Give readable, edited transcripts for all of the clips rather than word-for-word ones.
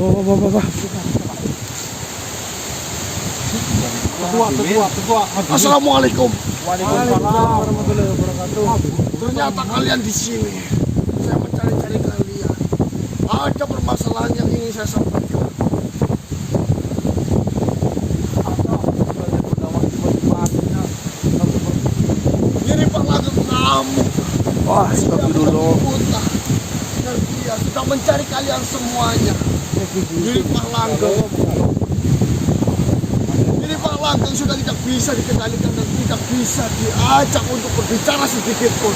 Apa. Assalamualaikum. Waalaikumsalam warahmatullahi wabarakatuh. Ternyata kalian di sini. Saya mencari-cari kalian. Ada permasalahan yang ingin saya sampaikan. Jadi Pak Langgeng kamu. Wah, astagfirullah. Dan dia sudah mencari kalian semuanya. Jadi Pak Langgeng. Jadi Pak Langgeng sudah tidak bisa dikendalikan dan tidak bisa diajak untuk berbicara sedikit pun.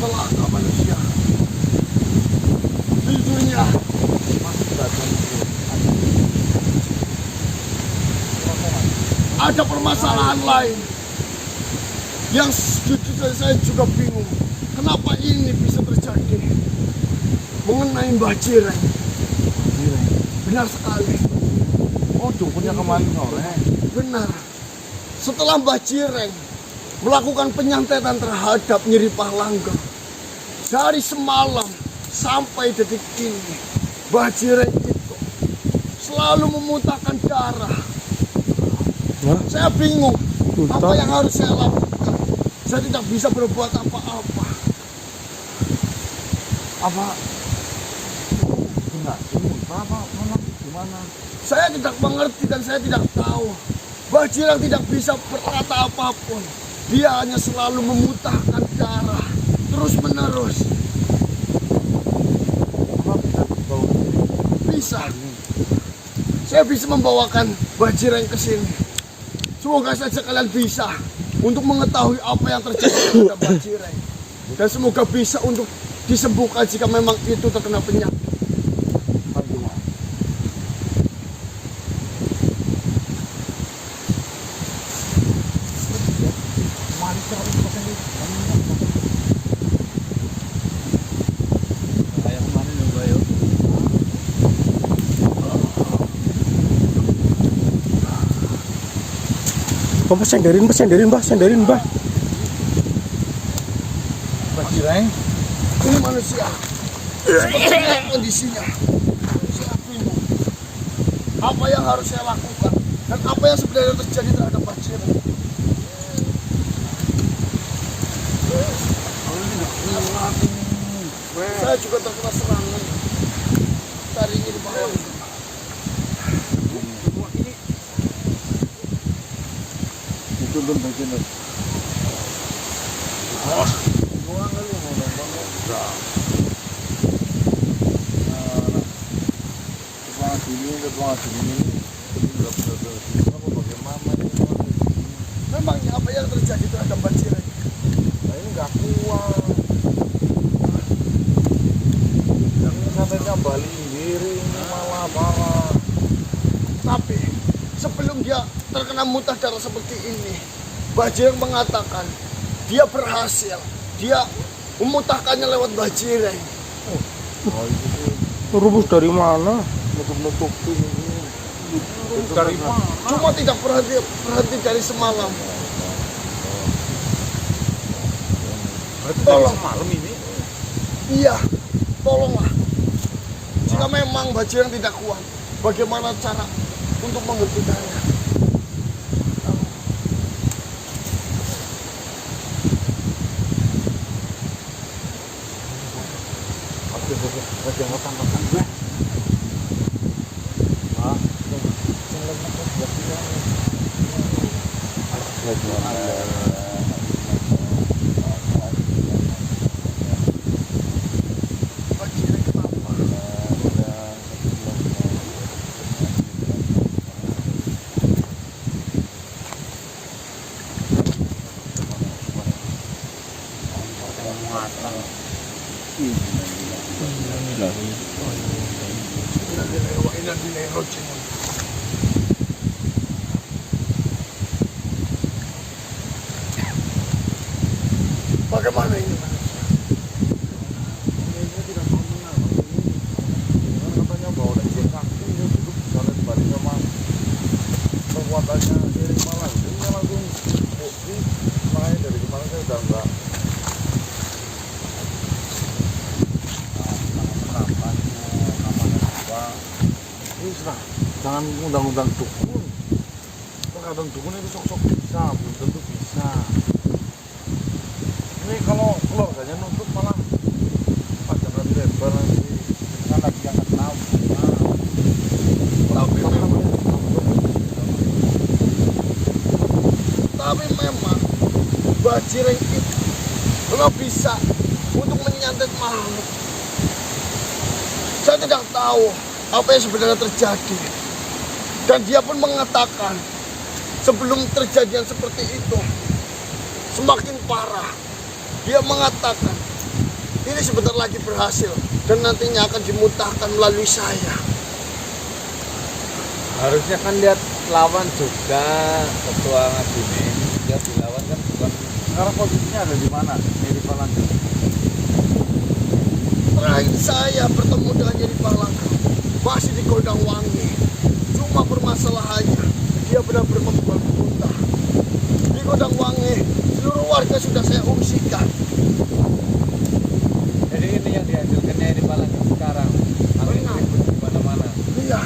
Celaka manusia. Di dunia ada permasalahan lain yang jujur saya juga bingung. Kenapa ini bisa terjadi? Mengenai Mbah Cireng. Benar sekali. Oh, dukunnya kemarin sore. Benar. Setelah Mbah Cireng melakukan penyantetan terhadap Nyeri Pak Langgeng, dari semalam sampai detik ini, Mbah Cireng itu selalu memuntahkan darah. Hah? Saya bingung. Muntah? Apa yang harus saya lakukan? Saya tidak bisa berbuat apa-apa. Apa? Enggak, apa gimana? Saya tidak mengerti dan saya tidak tahu. Mbah Cireng tidak bisa berkata apapun. Dia hanya selalu memuntahkan darah terus menerus. Apa bisa dibawa? Bisa. Saya bisa membawakan Mbah Cireng ke sini. Semoga saja kalian bisa untuk mengetahui apa yang terjadi pada Mbah Cireng. Dan semoga bisa untuk disembuhkan jika memang itu terkena penyakit. Mbah, senderin, Mbah. Mbah Cireng, Ini manusia. Seperti kondisinya. Saya bingung. Apa yang harus saya lakukan? Dan apa yang sebenarnya terjadi terhadap Mbah Cireng? Saya juga terkena serangan dari Nyeri Pak Langgeng. dituntun bagian itu. Buang kali mau nonton enggak. Nah, depan sini. Enggak benar-benar. Apa bagaimana ini? Memangnya apa yang terjadi terhadap Mbah Cireng? Nah, ini enggak kuat. Yang katanya Bali sendiri ini malah parah. Tapi sebelum dia terkena muntah darah seperti ini, Mbah Cireng mengatakan dia berhasil. Dia memuntahkannya lewat Mbah Cireng. Oh, itu sih Rumus dari mana? nutup-nutupin ini. Dari mana? Cuma tidak berhenti dari semalam. Berarti Tolong. semalam ini. Iya, tolonglah. Jika memang Mbah Cireng tidak kuat, bagaimana cara untuk menghentikannya? Oke, makan gue. Mbah Cireng kenapa? Bagaimana ini? Katanya bawa dari kaki dia duduk jalan balik sama kekuatannya dari malam dia langsung bisa enggak. Kenapa namanya apa? Ini sudah jangan undang-undang dukun. Terkadang dukun itu sok-sok bisa, belum tentu bisa. Ini kalau keluarganya nuntut malah panjang kali lebar nanti kan lagi yang kenal. Tapi memang bajireng itu nggak bisa untuk menyantet makhluk. Saya tidak tahu apa yang sebenarnya terjadi. Dan dia pun mengatakan sebelum terjadian seperti itu semakin parah. Dia mengatakan ini sebentar lagi berhasil dan nantinya akan dimutahkan melalui saya. Harusnya kan lihat lawan juga ketua Ngadine. Dia dilawan kan bukan. Sekarang posisinya ada di mana? Di Palangga. Terakhir saya bertemu dengan Nyeri Palangga masih di Gondang Wangi. Cuma permasalahannya dia benar-benar membuat buta. Di Gondang Wangi seluruh warga sudah saya ungsikan. Jadi ini yang dihasilkannya di Palangga sekarang. Benar. Di mana-mana. Iya.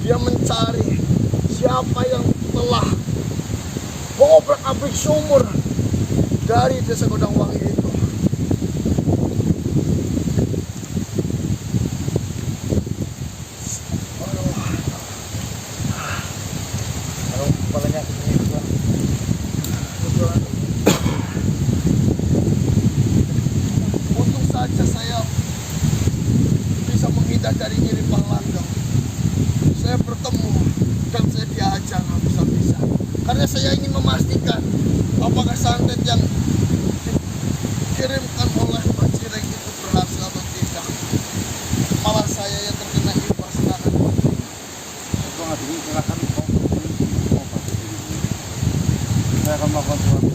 Dia mencari siapa yang telah mengobrak-abrik sumur dari desa Gondang Wangi itu. Kalau kepalanya kesini juga. Untung saja saya bisa menghindar dari Nyeri Palangga. Saya bertemu dan saya diajak habis-habisan karena saya ingin memastikan apakah santet yang dikirimkan oleh bajireng itu berhasil atau tidak. Malah saya yang terkena imbas sekarang. Itu Ngadine silakan mau pasti diri. Saya akan melakukan suatu.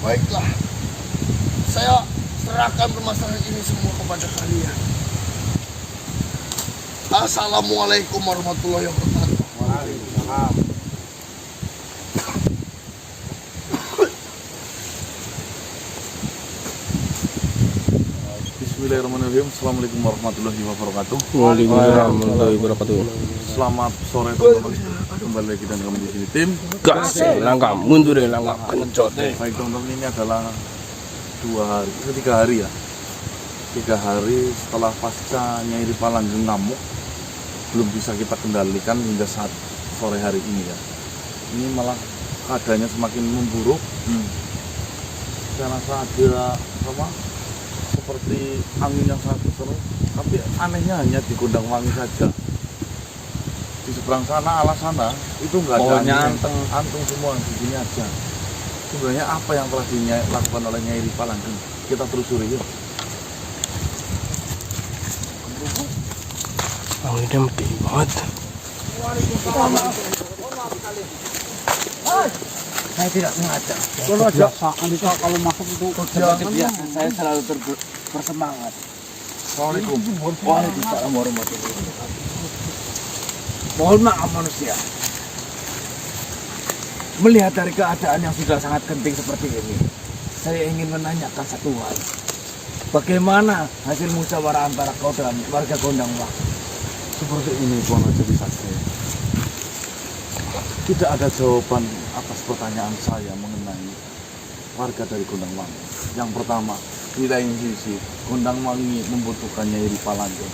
Baiklah, saya serahkan permasalahan ini semua kepada kalian. Assalamualaikum warahmatullahi wabarakatuh. Waalaikumsalam. Bismillahirrahmanirrahim. Assalamualaikum warahmatullahi wabarakatuh. Waalaikumsalam warahmatullahi wabarakatuh. Selamat sore teman-teman. Kembali lagi dan kami di sini tim. Gas, langkah mundur ya, langkah kencot deh. Baik teman-teman, ini adalah 3 hari ya. 3 hari setelah pasca Nyai Palangga ngamuk, belum bisa kita kendalikan hingga saat sore hari ini ya. Ini malah keadaannya semakin memburuk. Saya rasa ada apa? Seperti angin yang sangat besar, tapi anehnya hanya di Gondang Wangi saja. Di seberang sana, alas sana, itu nggak ada angin, antung semua di sini aja. Sebenarnya apa yang telah dilakukan oleh Nyai Palangga? Kita telusuri yuk. Anginnya mati banget. Saya tidak sengaja. Kebiasaan itu kalau masuk itu Seperti biasa saya selalu bersemangat. Assalamualaikum. Waalaikumsalam warahmatullahi wabarakatuh. Mohon maaf manusia. Melihat dari keadaan yang sudah sangat genting seperti ini, saya ingin menanyakan satu hal. Bagaimana hasil musyawarah antara kau dan warga Gondang Wangi? Seperti ini Tuan Jadi Saksi. Tidak ada jawaban atas pertanyaan saya mengenai warga dari Gondang Wangi. Yang pertama, di lain sisi Gondang Wangi membutuhkan Nyai Palangga.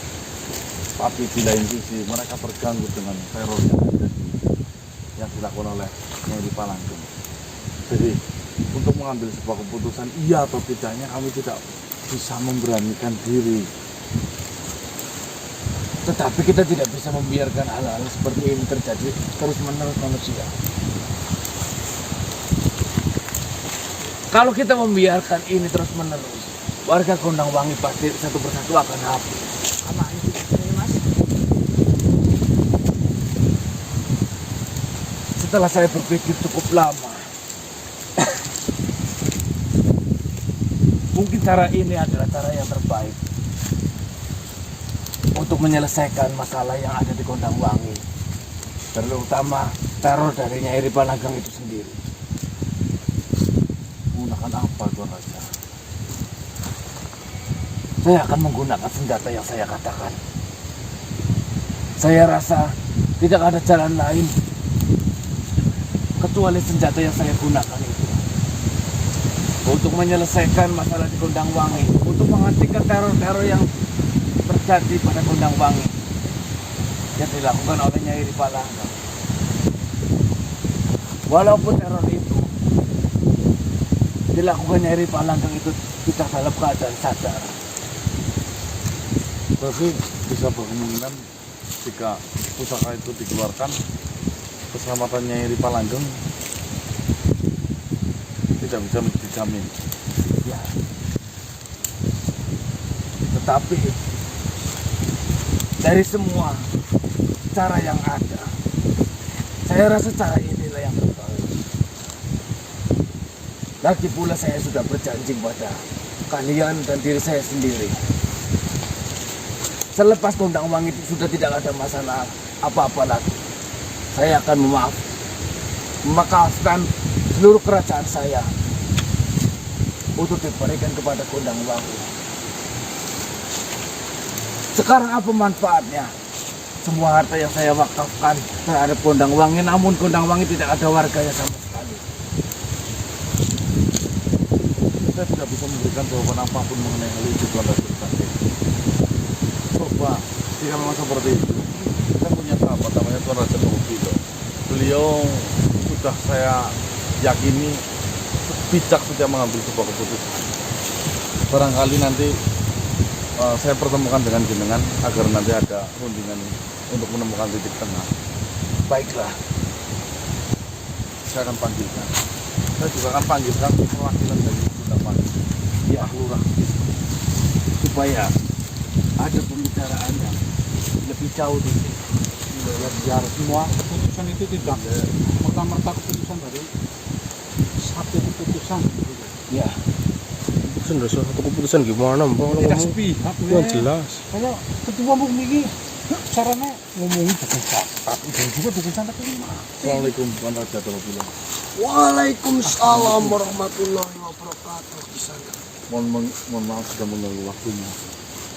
Tapi di lain sisi mereka terganggu dengan teror yang dilakukan oleh Nyai Palangga. Jadi untuk mengambil sebuah keputusan iya atau tidaknya kami tidak bisa memberanikan diri. Tetapi kita tidak bisa membiarkan hal-hal seperti ini terjadi terus-menerus manusia. Kalau kita membiarkan ini terus-menerus, warga Gondang Wangi pasti satu persatu akan habis. Sama ini Mas. Setelah saya berpikir cukup lama, mungkin cara ini adalah cara yang terbaik. untuk menyelesaikan masalah yang ada di Gondangwangi, terutama teror dari Nyai Ripalageng itu sendiri. Menggunakan apa Tuan Raja? Saya akan menggunakan senjata yang saya katakan. Saya rasa tidak ada jalan lain kecuali senjata yang saya gunakan itu untuk menyelesaikan masalah di Gondangwangi, untuk menghentikan teror-teror yang terjadi pada Gondangwangi yang dilakukan oleh Nyai Ripalageng. Walaupun teror itu dilakukan Nyai Ripalageng itu tidak dalam keadaan sadar. Tapi bisa berkemungkinan jika pusaka itu dikeluarkan, keselamatan Nyai Ripalageng tidak bisa dijamin. Ya. Tetapi dari semua cara yang ada, saya rasa cara inilah yang terbaik. Lagi pula saya sudah berjanji pada kalian dan diri saya sendiri. Selepas Gondangwangi itu sudah tidak ada masalah apa-apa lagi, saya akan memaafkan seluruh kerajaan saya untuk diberikan kepada Gondangwangi. Sekarang apa manfaatnya semua harta yang saya wakafkan terhadap Gondangwangi, namun Gondangwangi tidak ada warganya sama sekali. Saya tidak bisa memberikan jawaban apapun mengenai hal itu Tuan Raja. Coba, jika memang seperti itu, saya punya sahabat namanya Tuan Raja Tomopilo. Beliau sudah saya yakini bijak setiap mengambil sebuah keputusan. Barangkali nanti saya pertemukan dengan jenengan agar nanti ada rundingan untuk menemukan titik tengah. Baiklah, Saya akan panggilkan. Saya juga akan panggilkan perwakilan dari Gondangwangi, ya, Pak Lurah. supaya ada pembicaraan yang lebih jauh di sini. Biar semua keputusan itu tidak merta-merta keputusan dari satu keputusan. Ya, Keputusan dari satu keputusan gimana? Mbak Tidak sepihak, yang jelas. Kayak ketua umum ini caranya ngomongin dukung satu dan juga dukung sangat lima. Assalamualaikum Tuan Raja Tomopilo. Waalaikumsalam warahmatullahi wabarakatuh. Kisana, Mohon maaf sudah mengganggu waktunya.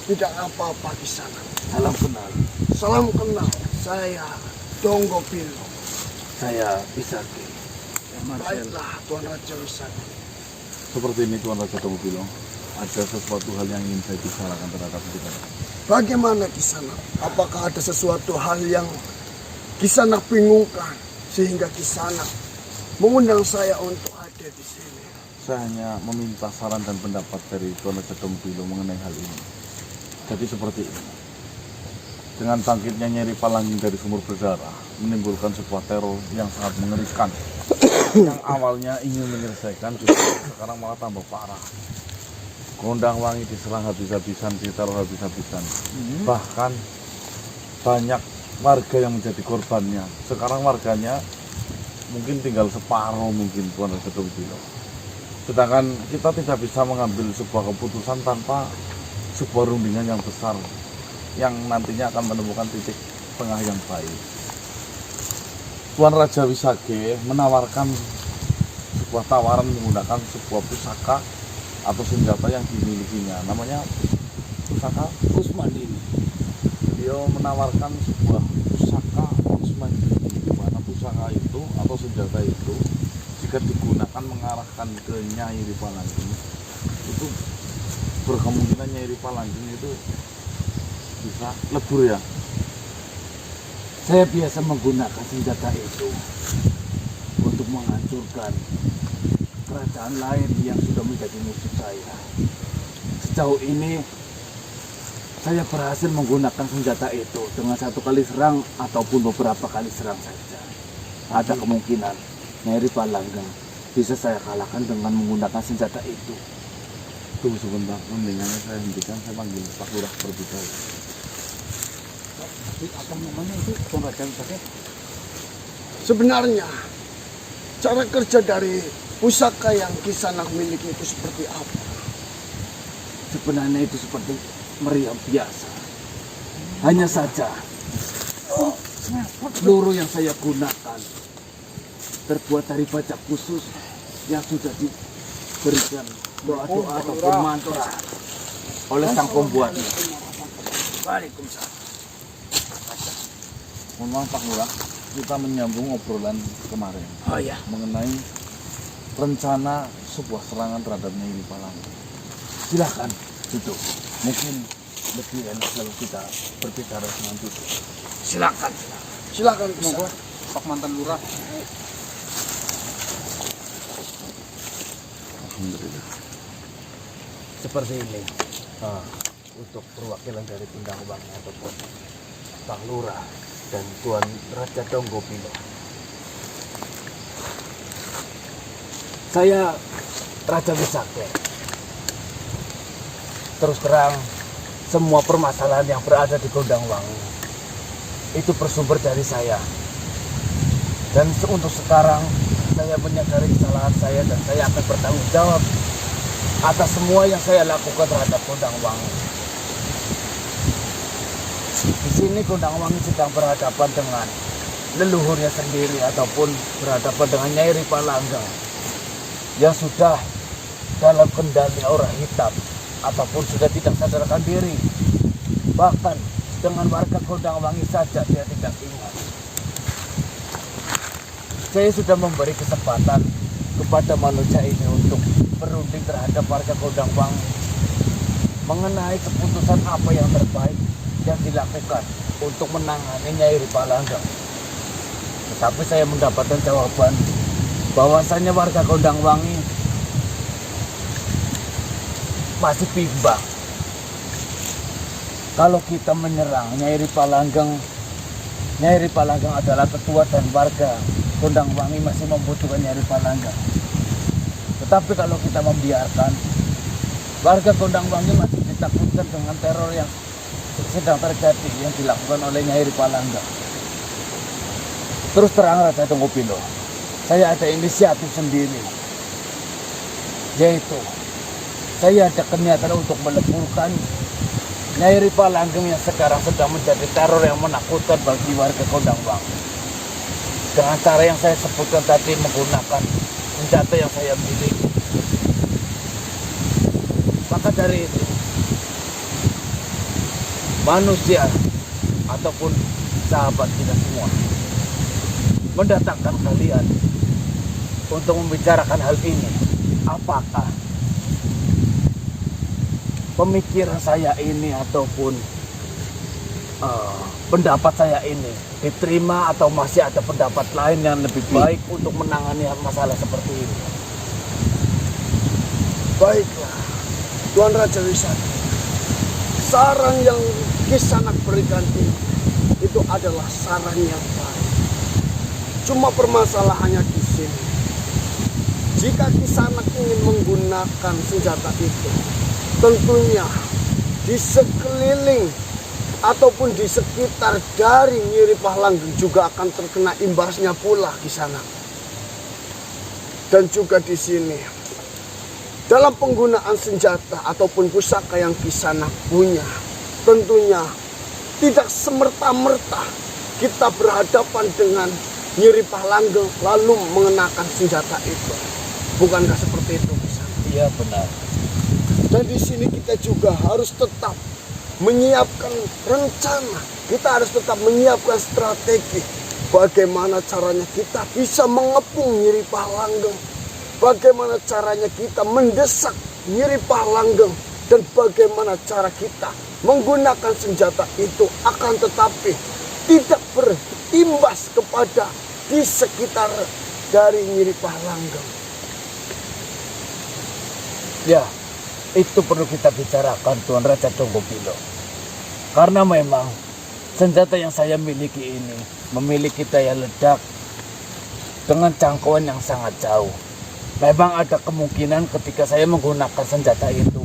tidak apa-apa Kisana. salam kenal. Salam kenal, saya Donggo Pilo. Saya Bisaki. Baiklah Tuan Raja Wisata. Seperti ini Tuan Raja Tomopilo, ada sesuatu hal yang ingin saya bicarakan terhadap kita. Bagaimana Kisana? Apakah ada sesuatu hal yang Kisana bingungkan sehingga Kisana mengundang saya untuk hadir di sini? Saya hanya meminta saran dan pendapat dari Tuan Raja Tomopilo mengenai hal ini. Jadi seperti ini. Dengan bangkitnya Nyai Ripalageng dari sumur berdarah menimbulkan sebuah teror yang sangat mengerikan. Yang awalnya ingin menyelesaikan, justru sekarang malah tambah parah. Gondangwangi diserang habis-habisan, diteror habis-habisan. Bahkan banyak warga yang menjadi korbannya. Sekarang warganya mungkin tinggal separuh mungkin Tuan Raja Tomopilo. Sedangkan kita tidak bisa mengambil sebuah keputusan tanpa sebuah rundingan yang besar yang nantinya akan menemukan titik tengah yang baik. Tuan Raja Wisage menawarkan sebuah tawaran menggunakan sebuah pusaka atau senjata yang dimilikinya, namanya pusaka Usman ini. Beliau menawarkan sebuah pusaka Usman, di mana pusaka itu atau senjata itu jika digunakan mengarahkan ke Nyai Ripalageng, itu berkemungkinan Nyai Ripalageng itu bisa lebur ya. Saya biasa menggunakan senjata itu untuk menghancurkan kerajaan lain yang sudah menjadi musuh saya. Sejauh ini saya berhasil menggunakan senjata itu dengan satu kali serang ataupun beberapa kali serang saja. Ada kemungkinan Nyai Ripalageng bisa saya kalahkan dengan menggunakan senjata itu. Tunggu sebentar, mendingannya saya hentikan, saya panggil Pak Lurah terlebih dahulu. Apa namanya itu Tuan Raja Wisata? Sebenarnya cara kerja dari pusaka yang Kisana miliki itu seperti apa? Sebenarnya itu seperti meriam biasa. Hanya saja peluru yang saya gunakan terbuat dari baja khusus yang sudah diberikan doa-doa ataupun mantra oleh sang pembuatnya. Waalaikumsalam. Mohon maaf Pak Lurah, kita menyambung obrolan kemarin Oh ya, mengenai rencana sebuah serangan terhadap Nyai Ripalang. silakan. Itu mungkin lebih enak kalau kita berbicara dengan itu. Silakan. Silakan Monggo, Pak Mantan Lurah. Alhamdulillah. Seperti ini. Untuk perwakilan dari Kundang Wangi ataupun Pak Lurah dan Tuan Raja Donggopilo. Saya Raja Wisakti. Terus terang, semua permasalahan yang berada di Kundang Wangi itu bersumber dari saya. Dan untuk sekarang saya menyadari kesalahan saya dan saya akan bertanggung jawab atas semua yang saya lakukan terhadap Kundang Wangi. Di sini Kundang Wangi sedang berhadapan dengan leluhurnya sendiri ataupun berhadapan dengan Nyai Ripalanggang yang sudah dalam kendali aura hitam ataupun sudah tidak sadarkan diri. Bahkan dengan warga Kundang Wangi saja dia tidak ingat. Saya sudah memberi kesempatan kepada manusia ini untuk berunding terhadap warga Kundang Wangi mengenai keputusan apa yang terbaik yang dilakukan untuk menangani Nyai Ripalanggang. Tetapi saya mendapatkan jawaban bahwasannya warga Kundang Wangi masih bimbang. Kalau kita menyerang Nyai Ripalanggang adalah ketua dan warga Kundang Wangi masih membutuhkan Nyai Ripalanggang. Tetapi kalau kita membiarkan, warga Kundang Wangi masih ditakutkan dengan teror yang sedang terjadi yang dilakukan oleh Nyai Ripalanggang. Terus terang Raja Donggopilo, saya ada inisiatif sendiri, yaitu saya ada niatan untuk meleburkan Nyai Ripalanggang yang sekarang sedang menjadi teror yang menakutkan bagi warga Kundang Wangi. Dengan cara yang saya sebutkan tadi, menggunakan senjata yang saya miliki. Maka dari itu, manusia ataupun sahabat kita semua mendatangkan kalian untuk membicarakan hal ini. Apakah pemikiran saya ini ataupun pendapat saya ini diterima atau masih ada pendapat lain yang lebih baik untuk menangani masalah seperti ini? Baiklah, Tuan Raja Wisakti. Saran yang Kisanak berikan itu adalah saran yang baik. Cuma permasalahannya di sini. Jika Kisanak ingin menggunakan senjata itu, tentunya di sekeliling ataupun di sekitar dari Nyai Ripalanggang juga akan terkena imbasnya pula Kisanak. Dan juga di sini, dalam penggunaan senjata ataupun pusaka yang Kisanak punya, tentunya tidak semerta-merta kita berhadapan dengan Nyai Ripalanggang lalu mengenakan senjata itu. Bukankah seperti itu, Kisanak? Iya, benar. Dan di sini kita juga harus tetap menyiapkan rencana. Kita harus tetap menyiapkan strategi. Bagaimana caranya kita bisa mengepung Nyai Ripalanggang. Bagaimana caranya kita mendesak Nyai Ripalanggang. Dan bagaimana cara kita menggunakan senjata itu, akan tetapi tidak berimbas kepada di sekitar dari Nyai Ripalanggang. Ya, itu perlu kita bicarakan Tuan Raja Donggopilo. Karena memang senjata yang saya miliki ini memiliki daya ledak dengan jangkauan yang sangat jauh. Memang ada kemungkinan ketika saya menggunakan senjata itu,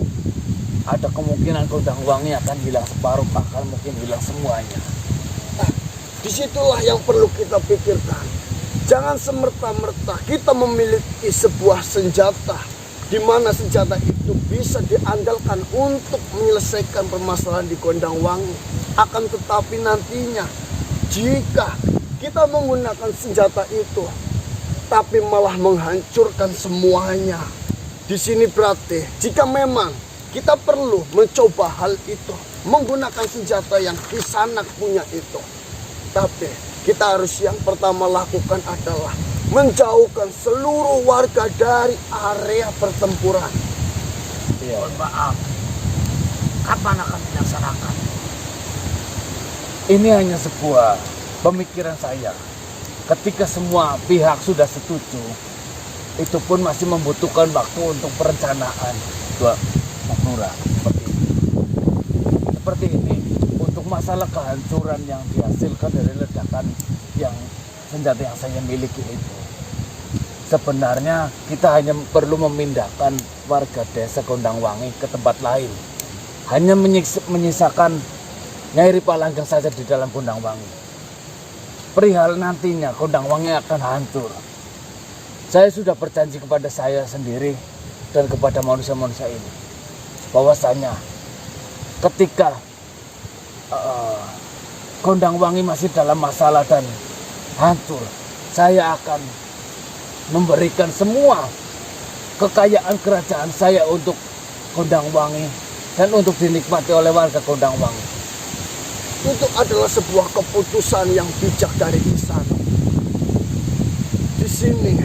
ada kemungkinan Kundang Wangi akan hilang separuh, bahkan mungkin hilang semuanya. Disitulah yang perlu kita pikirkan. Jangan semerta-merta kita memiliki sebuah senjata di mana senjata itu bisa diandalkan untuk menyelesaikan permasalahan di Gondangwangi. Akan tetapi nantinya jika kita menggunakan senjata itu tapi malah menghancurkan semuanya, di sini berarti jika memang kita perlu mencoba hal itu, menggunakan senjata yang Kisanak punya itu, tapi kita harus yang pertama lakukan adalah menjauhkan seluruh warga dari area pertempuran. Mohon maaf, kapan akan dilaksanakan? Ini hanya sebuah pemikiran saya. Ketika semua pihak sudah setuju, itu pun masih membutuhkan waktu untuk perencanaan. Pak Lurah, seperti ini. Untuk masalah kehancuran yang dihasilkan dari ledakan yang senjata yang saya miliki itu, sebenarnya kita hanya perlu memindahkan warga desa Gondangwangi ke tempat lain. Hanya menyisakan Nyai Ripalanggang saja di dalam Gondangwangi. Perihal nantinya Gondangwangi akan hancur, saya sudah berjanji kepada saya sendiri dan kepada manusia-manusia ini, bahwasanya ketika Gondangwangi masih dalam masalah dan hancur, saya akan memberikan semua kekayaan kerajaan saya untuk Gondangwangi dan untuk dinikmati oleh warga Gondangwangi. Itu adalah sebuah keputusan yang bijak dari Kisanak. Di sini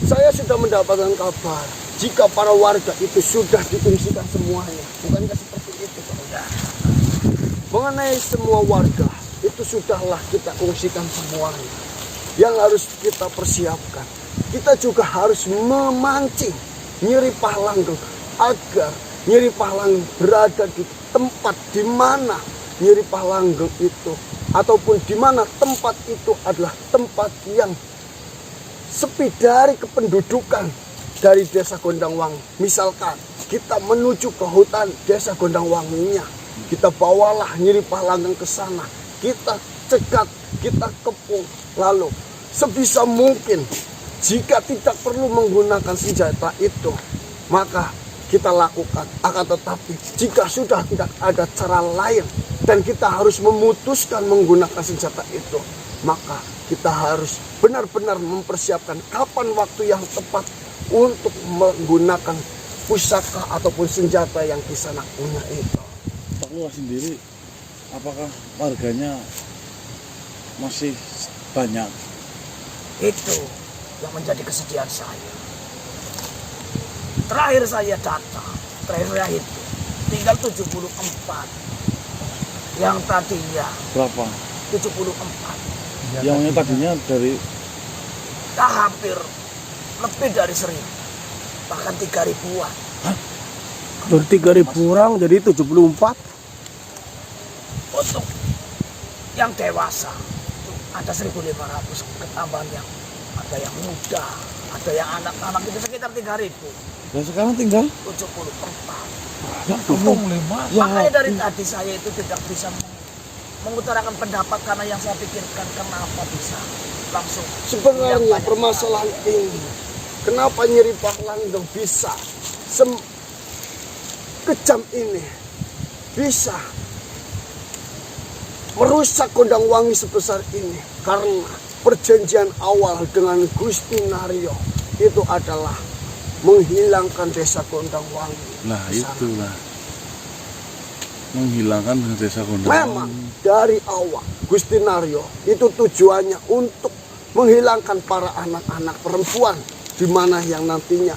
saya sudah mendapatkan kabar jika para warga itu sudah diungsikan semuanya. Bukankah seperti itu, saudara? Mengenai semua warga itu sudahlah kita ungsikan semuanya. Yang harus kita persiapkan, kita juga harus memancing Nyai Ripalanggang agar Nyai Ripalanggang berada di tempat di mana Nyai Ripalanggang itu, ataupun di mana tempat itu adalah tempat yang sepi dari kependudukan dari desa Gondangwangi. Misalkan kita menuju ke hutan desa Gondangwanginya, kita bawalah Nyai Ripalanggang ke sana, kita cegat, kita kepung, lalu sebisa mungkin jika tidak perlu menggunakan senjata itu, maka kita lakukan. Akan tetapi jika sudah tidak ada cara lain dan kita harus memutuskan menggunakan senjata itu, maka kita harus benar-benar mempersiapkan kapan waktu yang tepat untuk menggunakan pusaka ataupun senjata yang Kisanak punya itu. Pak Lurah sendiri, apakah warganya masih banyak? Itu yang menjadi kesedihan saya. Terakhir saya data, terakhir itu tinggal 74. Yang tadinya Berapa? 74. Yang tadinya dari Hampir lebih dari 1000, bahkan 3000-an. Dari 3.000 orang jadi 74. Untuk yang dewasa itu ada 1.500 ketambahan, yang ada yang muda, ada yang anak-anak, itu sekitar 3.000. dan sekarang tinggal 74. ya, Makanya dari tadi saya itu tidak bisa mengutarakan pendapat, karena yang saya pikirkan kenapa bisa langsung. Sebenarnya permasalahan ini, kenapa Nyai Ripalanggang bisa kejam ini, bisa merusak Gondangwangi sebesar ini, karena perjanjian awal dengan Gusti Naryo itu adalah menghilangkan desa Gondangwangi. nah itulah menghilangkan desa Memang Gondangwangi. dari awal Gusti Naryo itu tujuannya untuk menghilangkan para anak-anak perempuan, di mana yang nantinya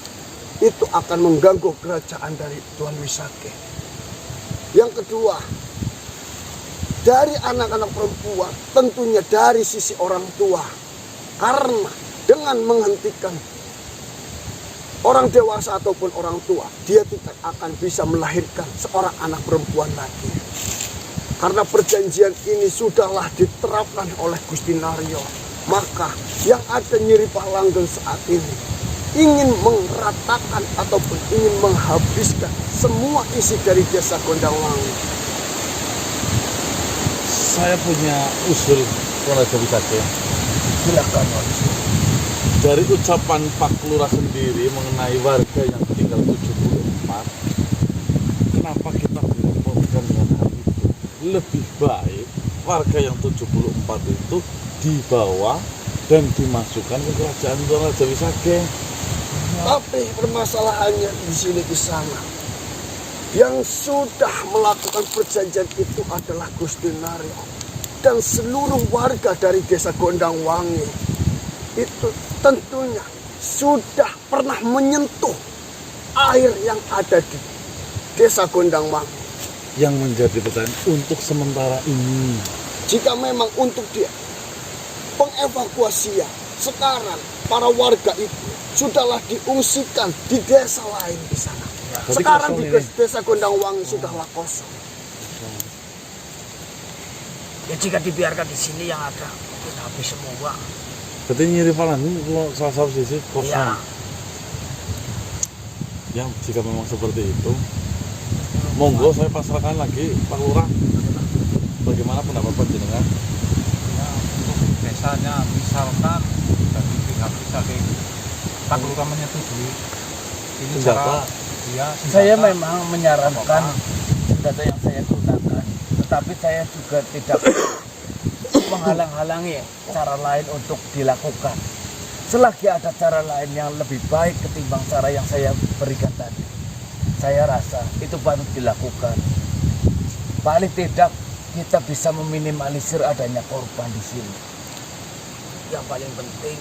itu akan mengganggu kerajaan dari Tuan Wisake. Yang kedua, dari anak-anak perempuan, tentunya dari sisi orang tua, karena dengan menghentikan orang dewasa ataupun orang tua, dia tidak akan bisa melahirkan seorang anak perempuan lagi. Karena perjanjian ini sudahlah diterapkan oleh Gusti Naryo, maka yang ada Nyai Ripalanggang saat ini ingin meratakan ataupun ingin menghabiskan semua isi dari desa Gondangwangi. Saya punya usul, Tuan Raja Wisake. Silakan. Dari ucapan Pak Lurah sendiri mengenai warga yang tinggal ke-74, kenapa kita direpotkan dengan hal itu? Lebih baik warga yang 74 itu dibawa dan dimasukkan ke kerajaan Tuan Raja Wisake. Tapi permasalahannya di sini di sana. Yang sudah melakukan perjanjian itu adalah Gusti Naryo dan seluruh warga dari desa Gondangwangi. Itu tentunya sudah pernah menyentuh air yang ada di desa Gondangwangi. Yang menjadi pertanyaan untuk sementara ini, Jika memang untuk dia pengevakuasian, sekarang para warga itu sudahlah diungsikan di desa lain di sana. Sekarang di desa Gondangwangi sudahlah kosong. Ya jika dibiarkan di sini yang ada kita habis semua. berarti Nyiri Palan ini kalau salah satu sisi kosong. Ya, Ya, jika memang seperti itu, monggo saya pasrahkan lagi Pak Lurah. Bagaimana pendapat panjenengan? Ya, untuk desanya misalkan dari pihak Wisake Pak Lurah menyetujui ini Senjata. cara dia saya senjata memang menyarankan apa-apa. senjata yang saya gunakan, tetapi saya juga tidak menghalang-halangi cara lain untuk dilakukan. Selagi ada cara lain yang lebih baik ketimbang cara yang saya berikan tadi, saya rasa itu patut dilakukan. Paling tidak kita bisa meminimalisir adanya korban di sini. Yang paling penting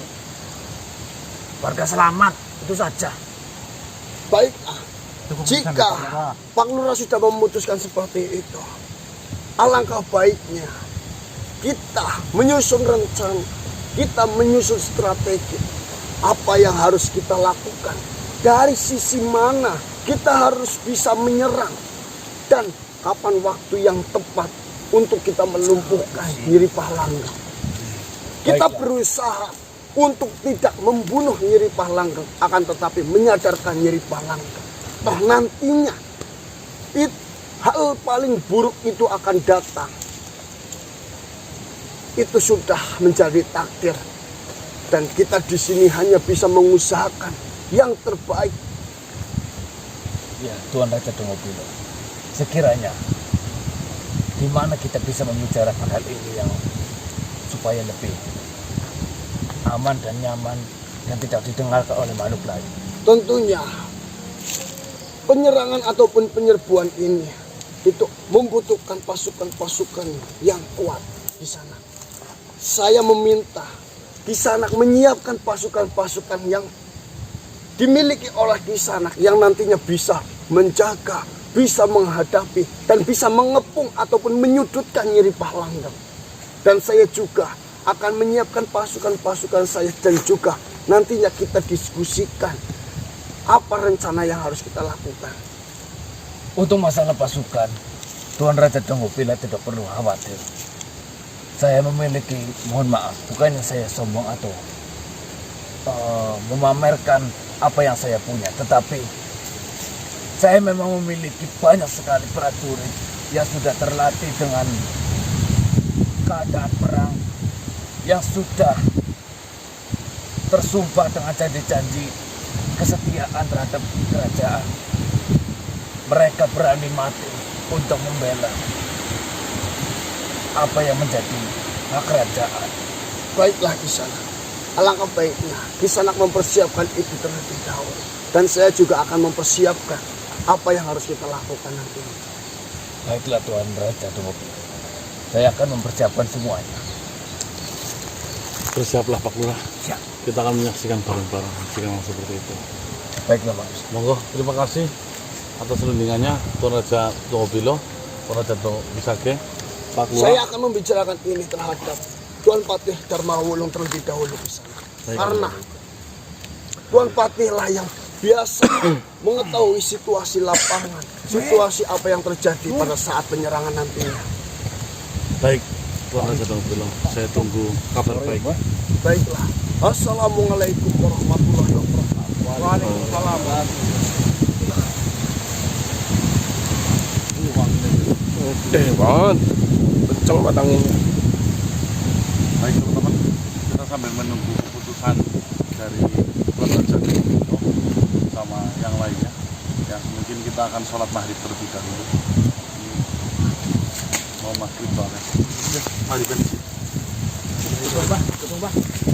warga selamat, itu saja. Baiklah, Itu keputusan jika Pak Lurah. Pak Lurah sudah memutuskan seperti itu, alangkah baiknya kita menyusun rencana, kita menyusun strategi apa yang harus kita lakukan, dari sisi mana kita harus bisa menyerang, dan kapan waktu yang tepat untuk kita melumpuhkan Nyiri Palanggeng. Kita berusaha untuk tidak membunuh Nyiri Palanggeng, akan tetapi menyadarkan Nyiri Palanggeng. Toh nantinya hal paling buruk itu akan datang. Itu sudah menjadi takdir, dan kita di sini hanya bisa mengusahakan yang terbaik. Ya, Tuan Raja Dongopilo, sekiranya di mana kita bisa membicarakan hal ini yang supaya lebih aman dan nyaman dan tidak didengarkan oleh makhluk lain. Tentunya penyerangan ataupun penyerbuan ini itu membutuhkan pasukan-pasukan yang kuat di sana. Saya meminta Kisanak menyiapkan pasukan-pasukan yang dimiliki oleh Kisanak yang nantinya bisa menjaga, bisa menghadapi, dan bisa mengepung ataupun menyudutkan Nyiri Palanggeng. Dan saya juga akan menyiapkan pasukan-pasukan saya, dan juga nantinya kita diskusikan apa rencana yang harus kita lakukan. Untuk masalah pasukan, Tuan Raja Dongopilo tidak perlu khawatir. Saya memiliki, mohon maaf, bukannya saya sombong atau memamerkan apa yang saya punya, tetapi saya memang memiliki banyak sekali prajurit yang sudah terlatih dengan keadaan perang, yang sudah tersumpah dengan janji-janji kesetiaan terhadap kerajaan. Mereka berani mati untuk membela apa yang menjadi hak kerajaan. Baiklah Kisanak, alangkah baiknya Kisanak mempersiapkan itu terlebih dahulu, dan saya juga akan mempersiapkan apa yang harus kita lakukan nanti. Baiklah Tuan Raja Dongopilo, saya akan mempersiapkan semuanya. Bersiaplah Pak Lurah. Siap. Kita akan menyaksikan bareng-bareng jika memang seperti itu. Baiklah Mas. Monggo, terima kasih atas rundingannya Tuan Raja Dongopilo, Tuan Raja Wisake, Pak Lurah. Saya akan membicarakan ini terhadap Tuan Patih Darmawulung terlebih dahulu di sana. Karena Tuan Patih lah yang biasa mengetahui situasi lapangan, situasi apa yang terjadi pada saat penyerangan nantinya. Baik, Tuan Raja Dongopilo, saya tunggu kabar baik. Baiklah. Assalamualaikum warahmatullahi wabarakatuh. Waalaikumsalam. Banget. Kenceng batangnya. Baik teman-teman, kita sambil menunggu keputusan dari Tuan Raja Dongopilo sama yang lainnya. mungkin kita akan sholat maghrib terlebih dahulu. Ini mau maghrib soalnya. Mari Ben. Tutup, Mbah.